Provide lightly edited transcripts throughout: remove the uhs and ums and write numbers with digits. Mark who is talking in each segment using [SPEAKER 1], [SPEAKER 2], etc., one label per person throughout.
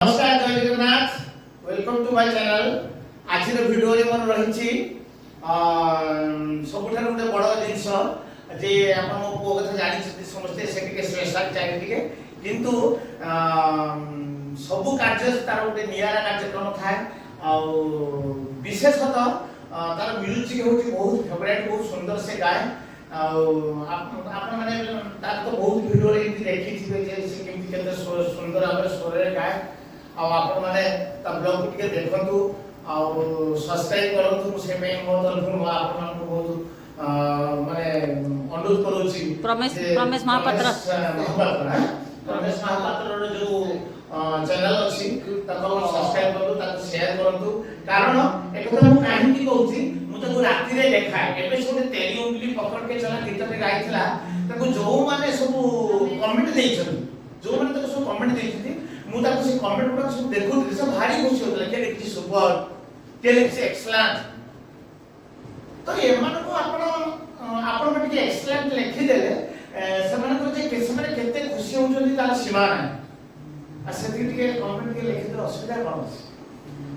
[SPEAKER 1] नमस्कार जय Jagannath welcome to my channel. आज भिडियो रे मन रही सबुठार गोटे बड़ जिनस जे आप मो पो कथा जानी समस्ते से स्पेशल चाहिए टिके किंतु सब कार्य तार गोटे नियारा कार्यक्रम थाए आ विशेषतः तार म्यूजिक होची बहुत फेवरेट बहुत सुंदर से गाए आप माने तार तो बहुत वीडियो रे देखि थिबे जे से केमति केते सुंदर भाव स्वर रे गाए आपण माने ता ब्लॉग टिके देखंतु आ सब्सक्राइब करंतु से में मो तरफ आपण मानक बहुत माने अनुरोध करूची
[SPEAKER 2] प्रमेश महापात्र
[SPEAKER 1] रो जो चैनल अछि ताको सब्सक्राइब करंतु ताको शेयर करंतु कारण एक କଥା मु काहे की कहूची मु ताको राती रे देखाय एबे सोने तेली उंगली पकड़ के चला गीत रे गाइथिला ताको जो माने सब कमेंट देइछन जो माने ताको सब कमेंट देइछथि मु ताको से कमेंट गुडा सब देखुथि सब भारी खुशी होतला के लिखि सुपर के लिखि एक्सलेंट तो ए माने को आपण माने के एक्सलेंट लिखि देले समान को जे के समय केते खुशी होचोली तार सीमा नै आ सेति के कमेंट के लिखि दे असुविधा कोन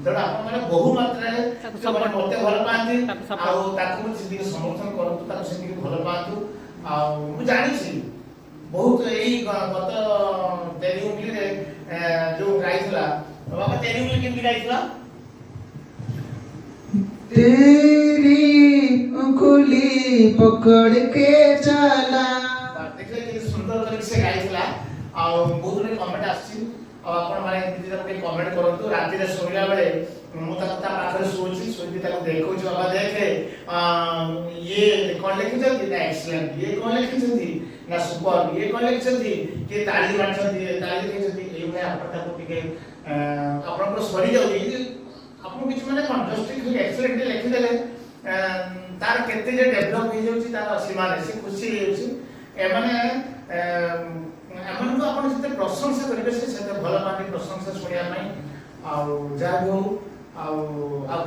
[SPEAKER 1] तड आपण माने बहु मात्रा रे सपोर्ट करते भल पांती आ ताको सेति समर्थन करतु ताको सेति भल पांतु आ मु जानि छी बहुत एई गत तेरी उंगली रे जो गाइथला बाबा तेरी उंगली केमति गाइथला
[SPEAKER 3] तेरी उंगली पकड़ के चला
[SPEAKER 1] देखले कि सुंदर तरीके से गाइथला आ बहुत रे कमेंट आछि आ आपण माने दीदी के कमेंट करंतु राती रे सोइला बेले मु ता कथा पाखरे सोची सोची ताको देखौ छ बाबा देखे ये कोन लिखि जल्दी ना एक्सीलेंट ये कोन लिखि जल्दी ना सुपर ये कोन लिखि जल्दी के ताली मारछथि ताली लिखि जल्दी ए में आपण ताको टिके आपण को सरी जाउ आपण किछ माने कंटेस्टिंग एक्सीलेंट लिखि देले तार केते जे डेवलप हो जाउची तार सीमा रे से खुशी होउची ए माने एमन को आपण जते प्रशंसा करिवे से भल माने प्रशंसा सुनिया पई आ जा भी हो आ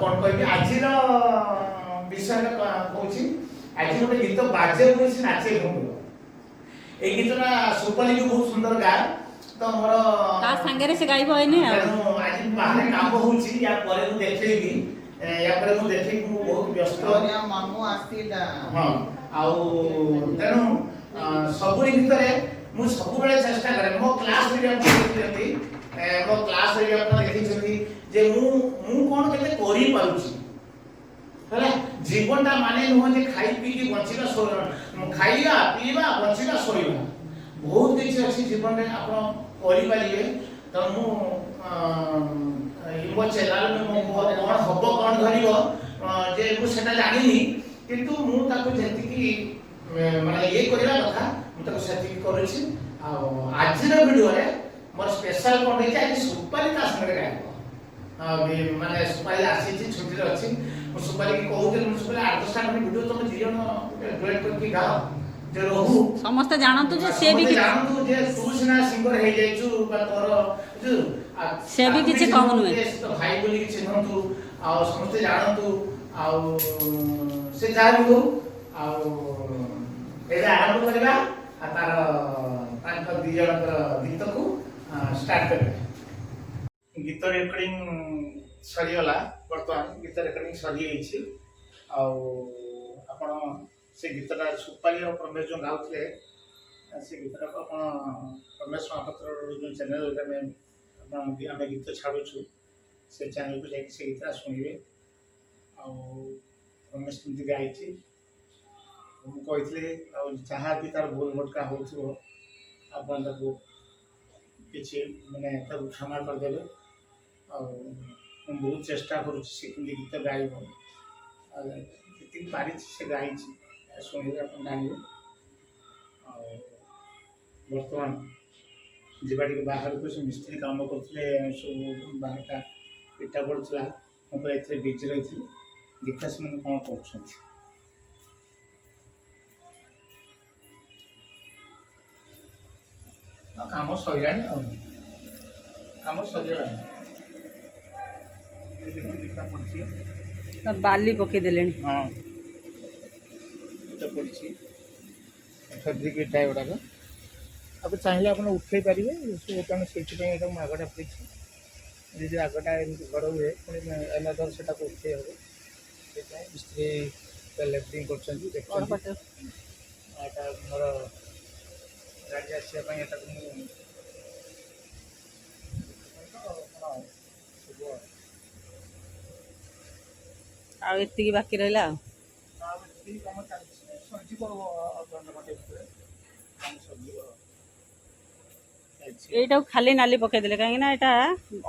[SPEAKER 1] कोन कहबी आजिर विषय कहूची आज गोटे गीत बाजे हुई से नाचे घुम ए गीतटा सुपली को बहुत सुंदर गाय तो मोर
[SPEAKER 2] का संगे रे से गाइबो आइने
[SPEAKER 1] आज बाहर काम होउची या परे मु देखैबी या परे मु देखै मु बहुत व्यस्त
[SPEAKER 3] या मामू आसीला
[SPEAKER 1] हां आउ तेनु सबुरी भितरे मु सब बेले चेष्टा करे मो क्लास रे हम देखिथि मो क्लास रे आपण देखिथि जे मु कोन केते करि पाउची हला जीवनटा माने न जे खाई पी के बंचिला सोइला खाइला पीवा बंचिला सोइला बहुत किछ अछि जीवन रे आपण करि पालिए त मु इमो चैनल में मो कोन हबो कोन धरिबो जे मु सेटा जानिनी किंतु मु ताको जेति की माने ये करिला कथा मु ताको सेति करूची आ आज रे वीडियो रे मोर स्पेशल कोन जे आज सुपारी ता संगे गाइबो माने सुपारी आसी छी छुट्टी रे अछि मु सुपारी की कहू के मु सुपारी 8-10 मिनिट वीडियो तुम जीवन डुएट करके गाओ जे रहू
[SPEAKER 2] समस्त जानतु जे से भी
[SPEAKER 1] जानतु जे तू सिना सिंगर हे जाइछु बा तोर जो
[SPEAKER 2] से भी किछि कम नुहे
[SPEAKER 1] तो भाई बोली कि चिन्हतु आ समस्त जानतु आ से जाय हो आ एला आरंभ करबा आ तार तांक दि जनकर गीत को स्टार्ट करबा गीत रेकॉर्डिंग सरियला वर्तमान गीत रेकॉर्डिंग सरी आइछि आ आपण से गीतटा सुपाली और प्रमेश जो गाउथले से गीतटा आपण प्रमेश महापात्र जो चैनल रे में हम गीत छाड़ू से चैनल को जाके से गीत सुनिबे आ प्रमेश तुम गाई छी हम कहथिले आ जहां भी तार भूल भटका होथो आपण ताको किछि माने ताको क्षमा कर देबे आ हम बहुत चेष्टा करू से गीत गाइबो आ किति पारि से गाई छी सुनिबे आपण जानिबे आ वर्तमान जीवाटी के बाहर को से मिस्त्री काम करथले सब बाहरटा इटा पड़थला हम तो एथे बिजी रही थी देखा से मन कोन करछन काम सइलानी काम सइलानी
[SPEAKER 2] सब बाली पके देलेनी
[SPEAKER 1] हां तो पड़छि फैब्रिक टाइप उडा अब चाहिए आप उठे पारे से कारण से मागटा पड़ी ଯଦି ଆଗଟା ଏମିତି ଘର ହୁଏ ପୁଣି ଏନଦର ସେଟାକୁ ଉଠେଇ ହେବ ସେଥିପାଇଁ ମିସ୍ତ୍ରୀ ଲେଫ୍ଟିଂ କରୁଛନ୍ତି ଦେଖୁଛନ୍ତି। ଏଇଟା ମୋର ଗାଡ଼ି ଆସିବା ପାଇଁ ଏଟାକୁ ମୁଁ
[SPEAKER 2] ଆଉ ଏତିକି ବାକି ରହିଲା ଆଉ।
[SPEAKER 1] କାମ ଚାଲିଛି ସରିଯିବ ଅଧଘଣ୍ଟା ଘଣ୍ଟେ ଭିତରେ କାମ ସରିଯିବ ଚାଲିଛି।
[SPEAKER 2] ଏଇଟାକୁ ଖାଲି ନାଲି ପକେଇଦେଲେ କାହିଁକି ନା ଏଇଟା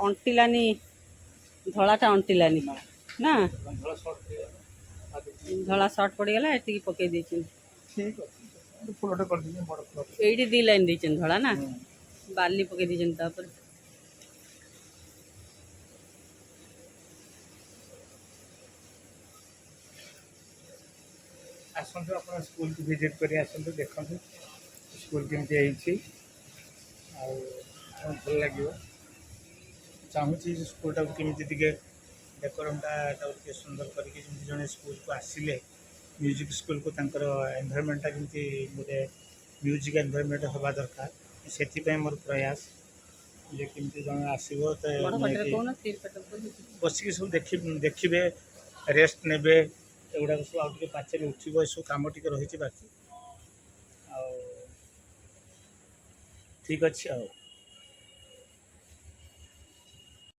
[SPEAKER 2] ଅଣ୍ଟିଲାନି, ଧଳାଟା ଅଣ୍ଟିଲାନି ନା,
[SPEAKER 1] ଭଲ ସର୍ଟ
[SPEAKER 2] ଧଳା ସର୍ଟ ପଡ଼ିଗଲା, ଏତିକି ପକେଇ ଦେଇଛନ୍ତି।
[SPEAKER 1] ଠିକ୍ ଅଛି ଫୁଲଟେ କରିଦେବି ବଡ଼ ଫୁଲ।
[SPEAKER 2] ଏଇଠି 2 ଲାଇନ୍ ଦେଇଛନ୍ତି ଧଳା ନା, ବାଲି ପକେଇ ଦେଇଛନ୍ତି ତାପରେ।
[SPEAKER 1] ଆସନ୍ତୁ ଆପଣ ସ୍କୁଲକୁ ଭିଜିଟ୍ କରି ଆସନ୍ତୁ, ଦେଖନ୍ତୁ ସ୍କୁଲ କେମିତି ହେଇଛି ଆଉ ଭଲ ଲାଗିବ। ଚାହୁଁଛି ସ୍କୁଲଟାକୁ କେମିତି ଟିକେ ଡେକୋରମ୍ଟା ଟିକେ ସୁନ୍ଦର କରିକି ଯେମିତି ଜଣେ ସ୍କୁଲକୁ ଆସିଲେ ମ୍ୟୁଜିକ୍ ସ୍କୁଲକୁ ତାଙ୍କର ଏନ୍ଭାରମେଣ୍ଟଟା ଯେମିତି ଗୋଟେ ମ୍ୟୁଜିକ୍ ଏନ୍ଭାରମେଣ୍ଟ ହେବା ଦରକାର। ସେଥିପାଇଁ ମୋର ପ୍ରୟାସ ଯେ କେମିତି ଜଣେ ଆସିବ ତ ବସିକି ସବୁ ଦେଖିବେ, ରେଷ୍ଟ ନେବେ, ଏଗୁଡ଼ାକ ସବୁ ଆଉ ଟିକେ ପାଚେରୀ ଉଠିବ, ଏସବୁ କାମ ଟିକେ ରହିଛି ବାକି। ଆଉ ଠିକ୍ ଅଛି ଆଉ।